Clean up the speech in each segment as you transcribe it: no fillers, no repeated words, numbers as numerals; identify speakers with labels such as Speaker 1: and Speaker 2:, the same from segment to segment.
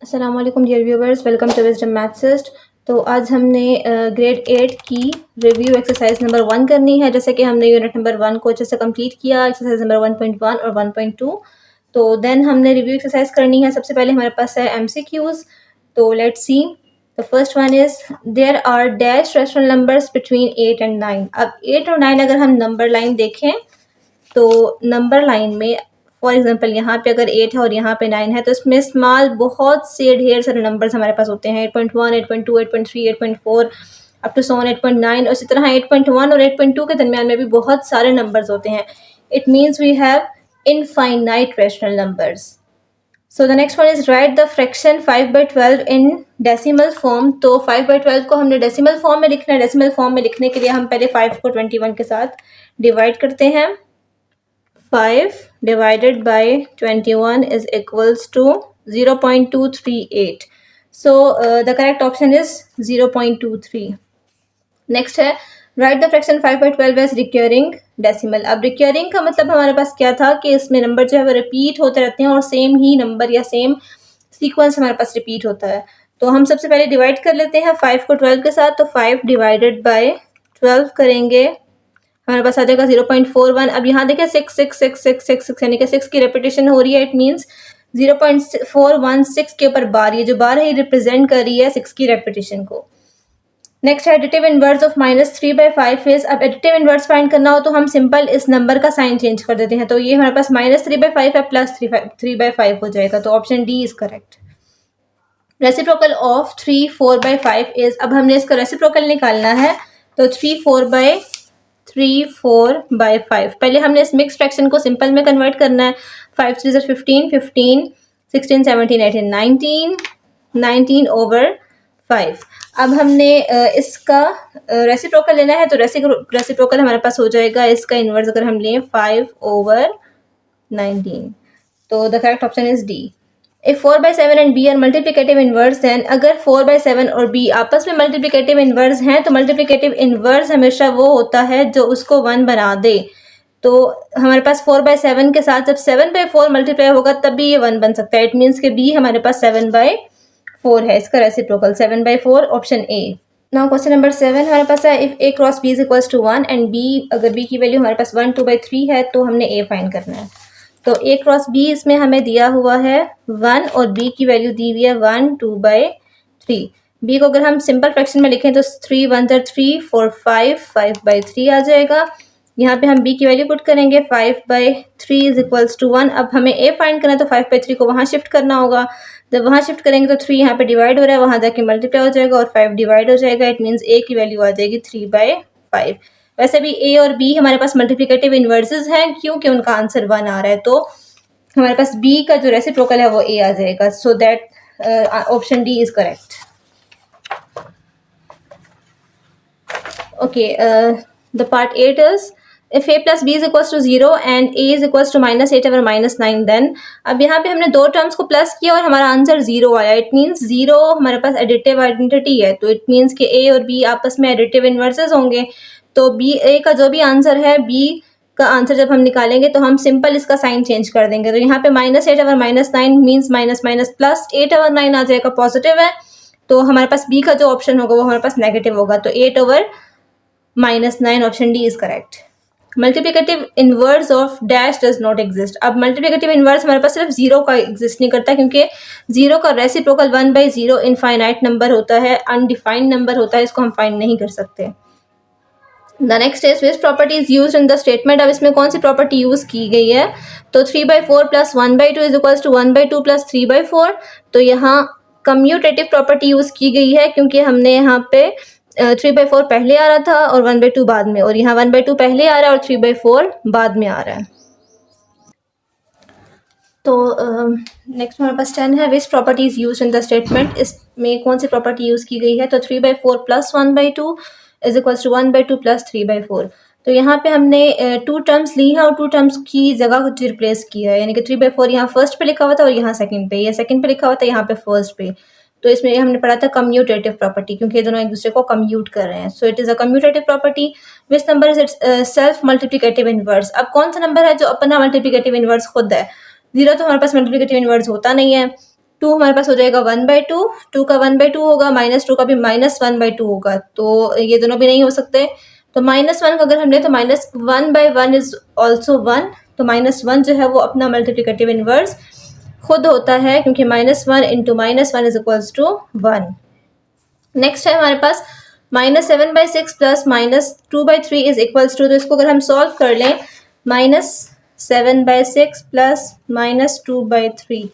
Speaker 1: अस्सलाम वालेकुम dear viewers, welcome to Wisdom Mathsist. तो आज हमने ग्रेड 8 की रिव्यू एक्सरसाइज नंबर 1 करनी है। जैसे कि हमने यूनिट नंबर 1 को अच्छे से कंप्लीट किया, एक्सरसाइज नंबर 1.1 और 1.2। तो देन हमने रिव्यू एक्सरसाइज करनी है। सबसे पहले हमारे पास है एमसीक्यूज। तो let's see. The first one is there are dash rational numbers between 8 and 9। अब 8 और 9 अगर हम नंबर लाइन देखें तो नंबर लाइन में फॉर एग्जांपल यहाँ पे अगर 8 है और यहाँ पे 9 है तो इसमें स्मॉल बहुत से ढेर सारे नंबर्स हमारे पास होते हैं। 8.1, 8.2, 8.3, 8.4 अप टू 7 8.9 और इसी तरह 8.1 और 8.2 के दरमियान में भी बहुत सारे नंबर्स होते हैं। It means we have infinite rational numbers. So the next one is write the fraction 5/12 in decimal form. तो 5/12 को हमने डेसिमल फॉर्म में लिखना है। डेसिमल फॉर्म में लिखने के लिए हम पहले 5 को 21 के साथ डिवाइड करते हैं। 5 divided by 21 is equals to 0.238. So the correct option is 0.23. Next है write the fraction 5/12 as recurring decimal। अब recurring का मतलब हमारे पास क्या था कि इसमें नंबर जो है वो रिपीट होते रहते हैं और सेम ही नंबर या सेम सीक्वेंस हमारे पास रिपीट होता है। तो हम सबसे पहले डिवाइड कर लेते हैं 5 को 12 के साथ। तो 5 डिवाइडेड बाय 12 करेंगे, हमारे पास आ जाएगा 0.41। अब यहाँ देखिए 6 यानी कि 6 की रेपिटेशन हो रही है। इट मीन्स 0.416 के ऊपर बार, ये जो बार है ये रिप्रेजेंट कर रही है 6 की रेपिटेशन को। नेक्स्ट है एडिटिव इनवर्स ऑफ -3/5 इज। अब एडिटिव इनवर्स फाइंड करना हो तो हम सिंपल इस नंबर का साइन चेंज कर देते हैं। तो ये हमारे पास -3/5 है प्लस 3/5 हो जाएगा। तो option D is correct. Reciprocal of 3 4/5 is. अब हमने इसका रेसिप्रोकल निकालना है। तो 3 4/5। पहले हमने इस मिक्स फ्रैक्शन को सिंपल में कन्वर्ट करना है। 5 3 ज़ा 15, 15 16 17 18 19, 19 ओवर 5। अब हमने इसका रेसिप्रोकल लेना है। तो रेसिप्रोकल हमारे पास हो जाएगा इसका इन्वर्स अगर हम लें 5 ओवर 19। तो the correct option is D. If 4/7 and b are multiplicative inverse, then अगर 4/7 और b आपस में multiplicative inverse हैं तो multiplicative inverse हमेशा वो होता है जो उसको 1 बना दे। तो हमारे पास 4/7 के साथ जब 7/4 मल्टीप्लाई होगा तब भी ये 1 बन सकता है। इट मीन्स कि b हमारे पास 7/4 है। इसका reciprocal 7/4 option A. Now question number 7 हमारे पास है if a cross b is equals to 1 and b अगर b की वैल्यू हमारे पास 1 2/3 है तो हमने a फाइंड करना है। तो a क्रॉस b इसमें हमें दिया हुआ है 1 और b की वैल्यू दी हुई है 1 2/3। b को अगर हम सिंपल फ्रैक्शन में लिखें तो 3 1 3 4 5/3 आ जाएगा। यहाँ पे हम b की वैल्यू पुट करेंगे 5/3 इज इक्वल्स टू 1। अब हमें a फाइंड करना है तो 5/3 को वहाँ शिफ्ट करना होगा। जब वहाँ शिफ्ट करेंगे तो 3 यहाँ पे डिवाइड हो रहा है, वहाँ जाके मल्टीप्लाई हो जाएगा और 5 डिवाइड हो जाएगा। इट मीन्स a की वैल्यू आ जाएगी 3/5। वैसे भी a और b हमारे पास मल्टीप्लिकेटिव इन्वर्सेस हैं क्योंकि उनका आंसर 1 आ रहा है। तो हमारे पास b का जो रेसिप्रोकल है वो a आ जाएगा। So that option D is correct. Okay, the part 8 is if a plus b is equals to 0 and a is equals to -8 over -9 then। अब यहाँ पे हमने दो टर्म्स को प्लस किया और हमारा आंसर 0 आया। इट मीन्स 0 हमारे पास एडिटिव आइडेंटिटी है। तो इट मीन्स कि a और b आपस में एडिटिव इन्वर्सेस होंगे। तो b a का जो भी आंसर है b का आंसर जब हम निकालेंगे तो हम सिंपल इसका साइन चेंज कर देंगे। तो यहाँ पे -8 over -9 means minus minus plus 8 over 9 आ जाएगा, पॉजिटिव है। तो हमारे पास b का जो ऑप्शन होगा वो हमारे पास नेगेटिव होगा। तो 8 over -9 option D is correct. Multiplicative inverse of dash does not exist. अब मल्टीप्लिकेटिव इनवर्स हमारे पास सिर्फ 0 का एग्जिस्ट नहीं करता क्योंकि 0 का रेसिप्रोकल 1/0 इनफाइनाइट नंबर होता है, अनडिफाइंड नंबर होता है, इसको हम फाइंड नहीं कर सकते। The next is which property is use in the statement. अब इसमें कौन सी प्रॉपर्टी यूज की गई है। तो 3/4 plus 1/2 is equals to 1/2 plus 3/4। तो यहाँ कम्यूटेटिव प्रॉपर्टी यूज की गई है क्योंकि हमने यहाँ पे 3/4 पहले आ रहा था और 1/2 बाद में, और यहाँ 1/2 पहले आ रहा है और 3/4 बाद में आ रहा है। तो नेक्स्ट हमारे पास 10 है which property is use in the statement. इसमें कौन सी प्रॉपर्टी यूज की गई है। तो 3/4 plus 1/2 is equals to 1/2 plus 3/4। तो यहाँ पे हमने 2 टर्म्स ली हैं और 2 टर्म्स की जगह कुछ रिप्लेस किया है। यानी कि 3/4 यहाँ फर्स्ट पे लिखा हुआ था और यहाँ सेकंड पे, या सेकंड पे लिखा हुआ था यहाँ पे फर्स्ट पे। तो इसमें हमने पढ़ा था कम्यूटेटिव प्रॉपर्टी क्योंकि ये दोनों एक दूसरे को कम्यूट कर रहे हैं। So it is a commutative property. Which number is it's self multiplicative inverse. अब कौन सा नंबर है जो अपना मल्टीप्लिकेटिव इनवर्स खुद है। 0 तो हमारे पास मल्टीप्लिकेटिव इनवर्स होता नहीं है। 2 हमारे पास हो जाएगा 1/2, 2 का 1/2 होगा, -2 का भी -1/2 होगा, तो ये दोनों भी नहीं हो सकते। तो -1 का अगर हम लें तो -1/1 इज ऑल्सो 1, तो -1 जो है वो अपना मल्टीप्लिकेटिव इनवर्स खुद होता है, क्योंकि -1 into -1 is equals to 1। Next है हमारे पास -7/6 प्लस -2/3 इज इक्वल्स टू, तो इसको अगर हम सॉल्व कर लें, -7/6 प्लस -2/3,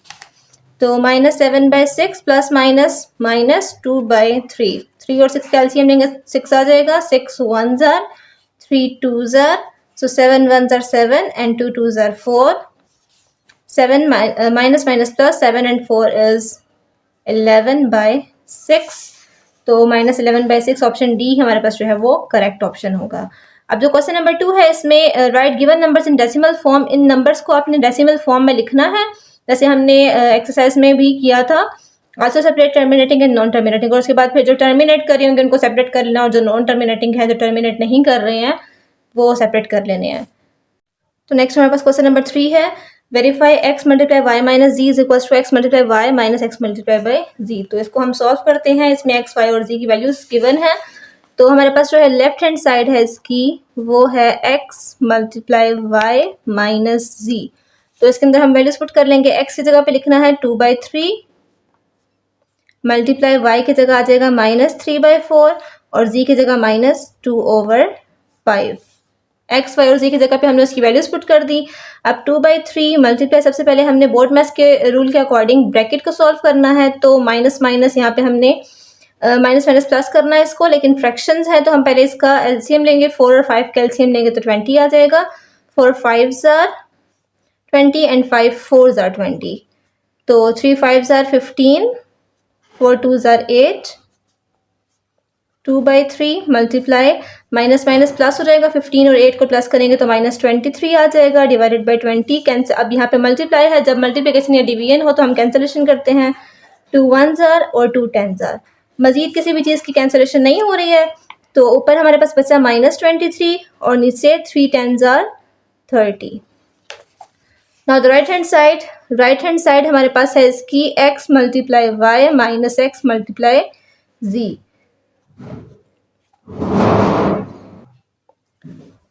Speaker 1: तो -7/6 प्लस -2/3, 3 और 6 कैल्सियम लेंगे, 6 आ जाएगा, 6 1s are, 3 2s are, so 7 1s are 7 and 2 2s are 4, 7 minus minus plus 7 and 4 is 11/6, तो -11/6 ऑप्शन डी हमारे पास जो है वो करेक्ट ऑप्शन होगा। अब जो क्वेश्चन नंबर 2 है, इसमें right given numbers in decimal form, in numbers को आपने डेसिमल फॉर्म में लिखना है, जैसे हमने एक्सरसाइज में भी किया था। Also separate terminating and non terminating, और उसके बाद फिर जो टर्मिनेट कर रहे होंगे उनको सेपरेट कर लेना, और जो नॉन टर्मिनेटिंग है, जो टर्मिनेट नहीं कर रहे हैं, वो सेपरेट कर लेने हैं। तो नेक्स्ट हमारे पास क्वेश्चन नंबर 3 है, verify x multiply y minus g is equals to x multiply y minus x multiply by g. तो इसको हम सॉल्व करते हैं, इसमें x, y और z की वैल्यूज गिवन है। तो हमारे पास जो है लेफ्ट हैंड साइड है इसकी, वो है x मल्टीप्लाई वाई माइनस जी। तो इसके अंदर हम वैल्यूज पुट कर लेंगे, x की जगह पे लिखना है 2/3, मल्टीप्लाई y की जगह आ जाएगा -3/4, और z की जगह -2/5। x, y और z की जगह पे हमने उसकी वैल्यूज पुट कर दी। अब 2/3 मल्टीप्लाई, सबसे पहले हमने बोर्ड मैथ्स के रूल के अकॉर्डिंग ब्रैकेट को सॉल्व करना है, तो माइनस माइनस यहाँ पे हमने माइनस माइनस प्लस करना है इसको, लेकिन फ्रैक्शंस है तो हम पहले इसका एलसीएम लेंगे, 4 और 5 का एलसीएम लेंगे तो 20 आ जाएगा, 4 5s are 20 and 5 4s are 20, तो 3 5s are 15, 4 2s are 8, 2/3 multiply minus minus plus हो जाएगा, 15 और 8 को प्लस करेंगे तो -23 आ जाएगा, डिवाइडेड बाई 20 कैंसिल। अब यहाँ पे मल्टीप्लाई है, जब मल्टीप्लिकेशन या डिवीजन हो तो हम कैंसिलेशन करते हैं, 2 1s are और 2 10s are। मजीद किसी भी चीज़ की कैंसिलेशन नहीं हो रही है, तो ऊपर हमारे पास बचा -23 और नीचे 3 10s are 30। Now the right hand side हमारे पास है इसकी x multiply y minus x multiply g.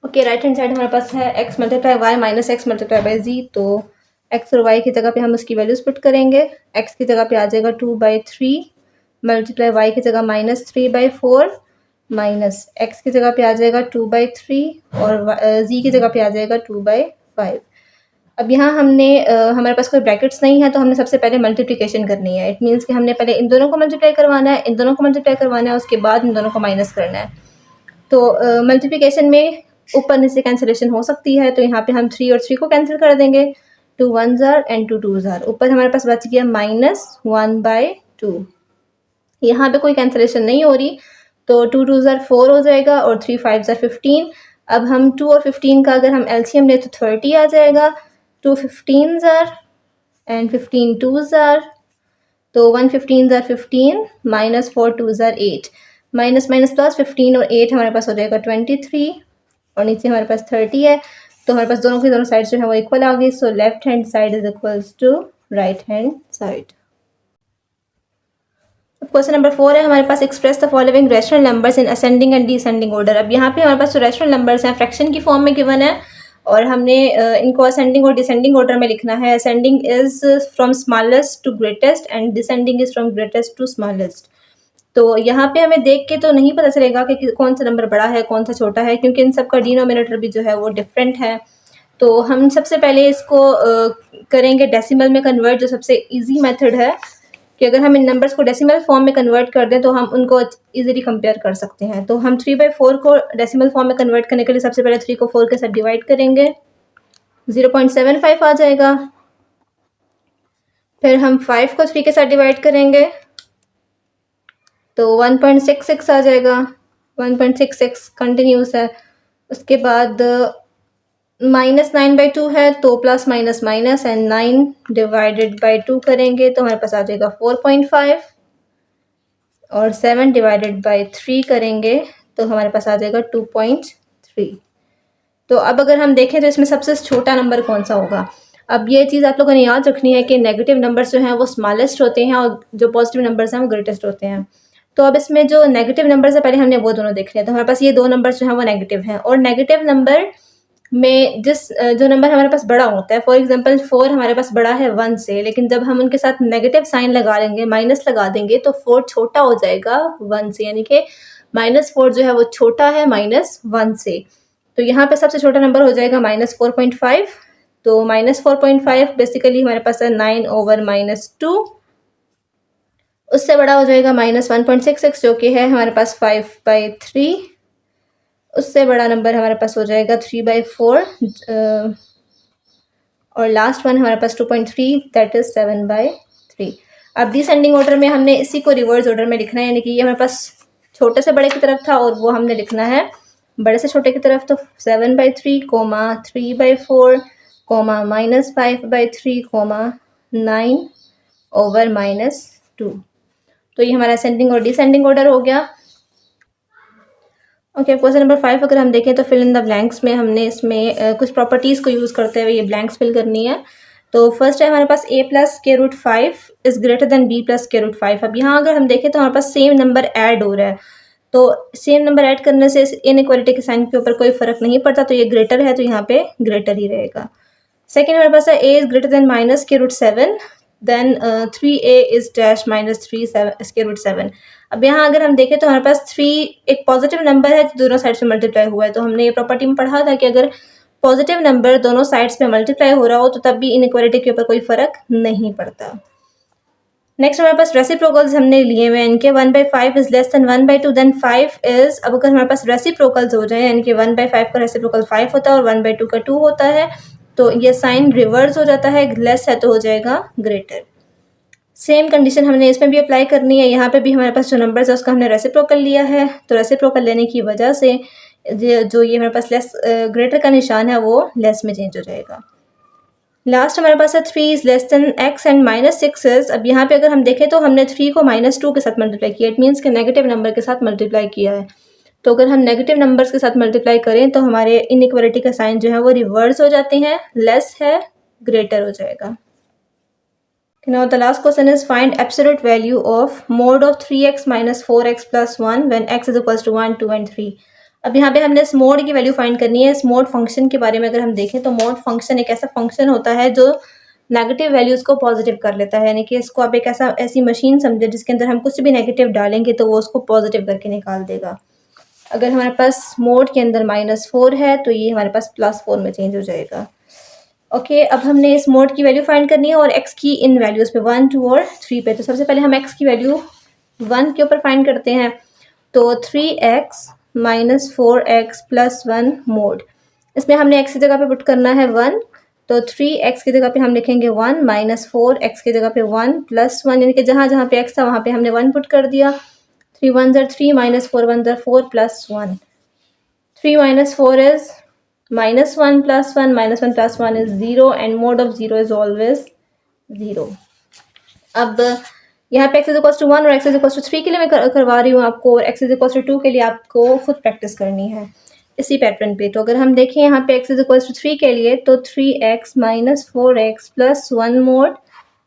Speaker 1: Okay, right hand side हमारे पास है x multiply y minus x multiply by g. तो x और y की जगह पे हम उसकी वैल्यूज पुट करेंगे, x की जगह पे आ जाएगा 2/3, मल्टीप्लाई y की जगह -3/4, माइनस x की जगह पे आ जाएगा 2/3, और z की जगह पे आ जाएगा 2/5। अब यहाँ हमने हमारे पास कोई ब्रैकेट्स नहीं है, तो हमने सबसे पहले मल्टीप्लिकेशन करनी है। इट मीन्स कि हमने पहले इन दोनों को मल्टीप्लाई करवाना है, इन दोनों को मल्टीप्लाई करवाना है, उसके बाद इन दोनों को माइनस करना है। तो मल्टीप्लिकेशन में ऊपर नीचे कैंसिलेशन हो सकती है, तो यहाँ पे हम 3 और 3 को कैंसिल कर देंगे, 2 1s are and 2 2s are। ऊपर हमारे पास बच गया -1/2, यहाँ पे कोई कैंसिलेशन नहीं हो रही, तो 2 2s are 4 हो जाएगा और 3 5s are 15। अब हम 2 और 15 का अगर हम एलसीएम लें तो 30 आ जाएगा, 2 15s are and 15 2s are, तो 1 15s are 15 minus 4 2s are 8, minus minus plus 15 और 8 हमारे पास हो जाएगा 23, और नीचे हमारे पास 30 है, तो हमारे पास दोनों की दोनों साइड जो है वो इक्वल आ गई। So left hand side is equals to right hand side. Question number 4 है हमारे पास, express the following rational numbers in ascending and descending order. अब यहाँ पे हमारे पास जो रैशनल नंबर्स हैं फ्रैक्शन की फॉर्म में गिवन है, और हमने इनको असेंडिंग और डिसेंडिंग ऑर्डर में लिखना है। Ascending is from smallest to greatest and descending is from greatest to smallest. तो यहाँ पे हमें देख के तो नहीं पता चलेगा कि कौन सा नंबर बड़ा है कौन सा छोटा है, क्योंकि इन सब का डिनोमिनेटर भी जो है वो डिफरेंट है। तो हम सबसे पहले इसको करेंगे डेसिमल में कन्वर्ट, जो सबसे इजी मेथड है कि अगर हम इन नंबर्स को डेसिमल फॉर्म में कन्वर्ट कर दें तो हम उनको इजीली कंपेयर कर सकते हैं। तो हम 3/4 को डेसिमल फॉर्म में कन्वर्ट करने के लिए सबसे पहले 3 को 4 के साथ डिवाइड करेंगे, 0.75 आ जाएगा। फिर हम 5 को 3 के साथ डिवाइड करेंगे तो 1.66 आ जाएगा, 1.66 कंटिन्यूस है। उसके बाद -9/2 है, तो plus minus minus and 9 divided by 2 करेंगे तो हमारे पास आ जाएगा 4.5, और 7 डिवाइडेड बाई 3 करेंगे तो हमारे पास आ जाएगा 2.3। तो अब अगर हम देखें तो इसमें सबसे छोटा नंबर कौन सा होगा। अब ये चीज़ आप लोगों ने याद रखनी है कि नेगेटिव नंबर्स जो हैं वो स्मॉलेस्ट होते हैं और जो पॉजिटिव नंबर्स हैं वो ग्रेटेस्ट होते हैं। तो अब इसमें जो नेगेटिव नंबर्स है पहले हमने वो दोनों देख लिया। तो हमारे पास ये 2 नंबर्स जो हैं वो नेगेटिव हैं और नेगेटिव नंबर में जो नंबर हमारे पास बड़ा होता है, फॉर एग्जांपल 4 हमारे पास बड़ा है 1 से, लेकिन जब हम उनके साथ नेगेटिव साइन लगा लेंगे, माइनस लगा देंगे तो 4 छोटा हो जाएगा 1 से, यानी कि -4 जो है वो छोटा है -1 से। तो यहाँ पे सबसे छोटा नंबर हो जाएगा -4.5। तो -4.5 बेसिकली हमारे पास है 9/-2। उससे बड़ा हो जाएगा -1.66 जो कि है हमारे पास 5/3। उससे बड़ा नंबर हमारे पास हो जाएगा 3/4 और लास्ट वन हमारे पास 2.3 दैट इज 7/3। अब डिसेंडिंग ऑर्डर में हमने इसी को रिवर्स ऑर्डर में लिखना है, यानी कि ये हमारे पास छोटे से बड़े की तरफ था और वो हमने लिखना है बड़े से छोटे की तरफ। तो 7/3, 3/4, -5/3, 9/-2। तो ये हमारा असेंडिंग और डिसेंडिंग ऑर्डर हो गया। ओके, क्वेश्चन नंबर 5 अगर हम देखें तो फिल इन द ब्लैंक्स में हमने इसमें कुछ प्रॉपर्टीज़ को यूज़ करते हुए ये ब्लैंक्स फिल करनी है। तो फर्स्ट है हमारे पास a+√5 is greater then b+√5। अब यहाँ अगर हम देखें तो हमारे पास सेम नंबर ऐड हो रहा है, तो सेम नंबर ऐड करने से इनइक्वालिटी के साइन के ऊपर कोई फ़र्क नहीं पड़ता, तो ये ग्रेटर है तो यहाँ पे ग्रेटर ही रहेगा। सेकेंड हमारे पास है a is greater than -√7 then 3a is dash -3√7। अब यहाँ अगर हम देखें तो हमारे पास 3 एक पॉजिटिव नंबर है जो दोनों साइड से मल्टीप्लाई हुआ है। तो हमने ये प्रॉपर्टी में पढ़ा था कि अगर पॉजिटिव नंबर दोनों साइड्स पे मल्टीप्लाई हो रहा हो तो तब भी इनइक्वालिटी के ऊपर कोई फ़र्क नहीं पड़ता। नेक्स्ट हमारे पास रेसिप्रोकल्स हमने लिए हुए हैं इनके। 1/5 is less than 1/2 then 5 is. अब अगर हमारे पास रेसिप्रोकल्स हो जाए यानी कि 1/5 का रेसिप्रोकल 5 होता है और 1/2 का 2 होता है, तो ये साइन रिवर्स हो जाता है, लेस है तो हो जाएगा ग्रेटर। सेम कंडीशन हमने इसमें भी अप्लाई करनी है। यहाँ पे भी हमारे पास जो नंबर्स है उसका हमने रेसिप्रोकल लिया है, तो रेसिप्रोकल लेने की वजह से जो ये हमारे पास लेस ग्रेटर का निशान है वो लेस में चेंज हो जाएगा। लास्ट हमारे पास है 3 is less then x and -6 is. अब यहाँ पे अगर हम देखें तो हमने 3 को -2 के साथ मल्टीप्लाई किया, इट मीन्स कि नेगेटिव नंबर के साथ मल्टीप्लाई किया है। तो अगर हम नेगेटिव नंबर्स के साथ मल्टीप्लाई करें तो हमारे इनइक्वालिटी का साइन जो है वो रिवर्स हो जाते हैं, लेस है ग्रेटर हो जाएगा। Now the last question is find absolute value of mod of 3x minus 4x plus 1 when x is equals to 1, 2 and 3। अब यहाँ पे हमने इस मोड की वैल्यू फाइंड करनी है। इस मोड फंक्शन के बारे में अगर हम देखें तो मोड फंक्शन एक ऐसा फंक्शन होता है जो नेगेटिव वैल्यूज़ को पॉजिटिव कर लेता है, यानी कि इसको आप एक ऐसी मशीन समझे जिसके अंदर हम कुछ भी नेगेटिव डालेंगे तो वो उसको पॉजिटिव करके निकाल देगा। अगर हमारे पास मोड के अंदर -4 है तो ये हमारे पास +4 में चेंज हो जाएगा। ओके, अब हमने इस मोड की वैल्यू फाइंड करनी है और x की इन वैल्यूज़ पे 1, 2 और 3 पे। तो सबसे पहले हम x की वैल्यू 1 के ऊपर फाइंड करते हैं। तो 3x - 4x + 1 मोड, इसमें हमने x की जगह पे पुट करना है 1, तो 3x की जगह पे हम लिखेंगे 1 - 4x की जगह पे 1 + 1, यानी कि जहाँ जहाँ पे x था वहाँ पे हमने 1 पुट कर दिया। 3 1 ज़ा 3 - 4 1 ज़ा 4 + 1। 3 - 4 is -1 + 1, -1 + 1 is 0 and mod of 0 is always 0। अब यहाँ पे x = 1 और x = 3 के लिए मैं करवा रही हूँ आपको, और x = 2 के लिए आपको खुद प्रैक्टिस करनी है इसी पैटर्न पे। तो अगर हम देखें यहाँ पे x = 3 के लिए तो 3x - 4x + 1 mod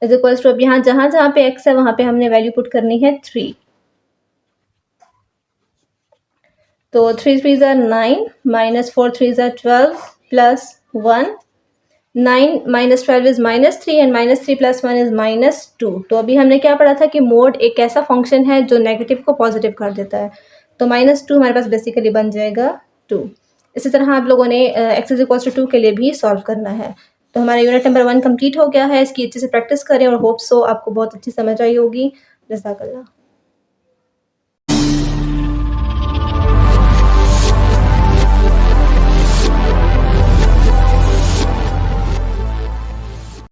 Speaker 1: = अब यहाँ जहाँ जहाँ पे x है वहाँ पे हमने वैल्यू पुट करनी है 3। तो 3 3 ज़ा 9 - 4 3 ज़ा 12 + 1। 9 - 12 इज़ -3 एंड -3 + 1 इज़ -2। तो अभी हमने क्या पढ़ा था कि मोड एक ऐसा फंक्शन है जो नेगेटिव को पॉजिटिव कर देता है। तो -2 हमारे पास बेसिकली बन जाएगा 2। इसी तरह आप लोगों ने x = 2 के लिए भी सॉल्व करना है। तो हमारा यूनिट नंबर 1 कंप्लीट हो गया है। इसकी अच्छे से प्रैक्टिस करें और होप सो आपको बहुत अच्छी समझ आई होगी। जज़ाकल्लाह।